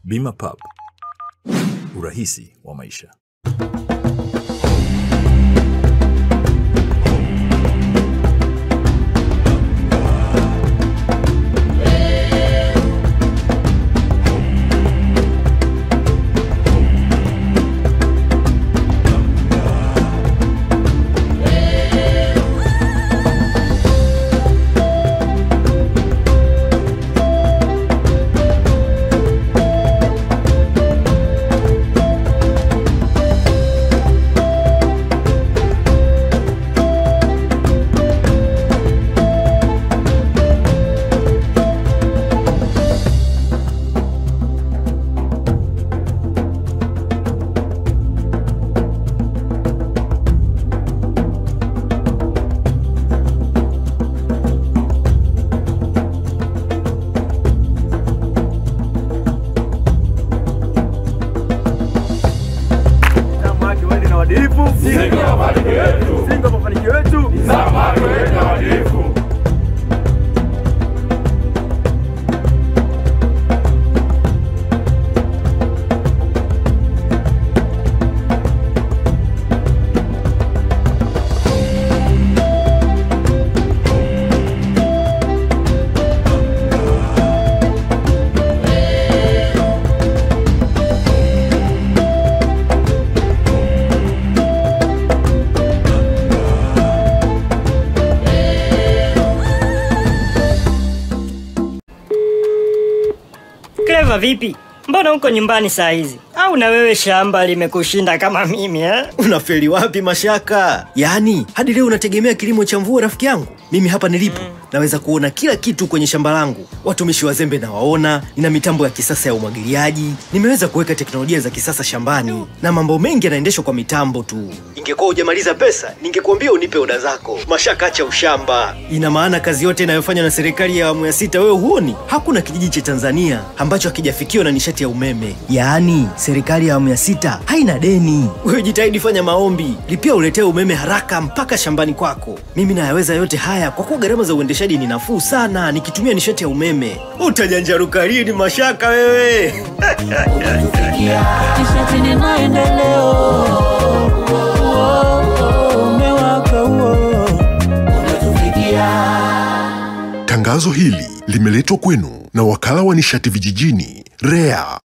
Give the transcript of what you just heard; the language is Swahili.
Bima Pub, urahisi wa maisha. Singo mafanikio yetu. Samaki wetu na wadifu. Clever vipi? Mbona uko nyumbani saa hizi? Au na wewe shamba limekushinda kama mimi Unafeli wapi Mashaka? Yaani hadi leo unategemea kilimo cha mvua rafiki yangu? Mimi hapa nilipo naweza kuona kila kitu kwenye shamba langu. Watumishi wazembe na waona, nina mitambo ya kisasa ya umwagiliaji, nimeweza kuweka teknolojia za kisasa shambani na mambo mengi yanaendeshwa kwa mitambo tu. Ingekuwa hujamaliza pesa, ningekuambia unipe oda zako. Mashaka, acha ushamba. Ina maana kazi yote inayofanywa na serikali ya awamu ya 6 wewe huoni? Hakuna kijiji cha Tanzania ambacho hakijafikiwa na nishati ya umeme. Yaani serikali ya awamu ya 6 haina deni. Wewe jitahidi, fanya maombi, lipia uletee umeme haraka mpaka shambani kwako. Mimi nayaweza yote haya kwa kuwa gharama za uendeshaji ni nafuu sana nikitumia nishati ya umeme. Utajanjaruka lini Mashaka wewe? Nishati ni maendeleo. Umewaka huo. Unatufikia. Tangazo hili limeletwa kwenu na wakala wa nishati vijijini REA.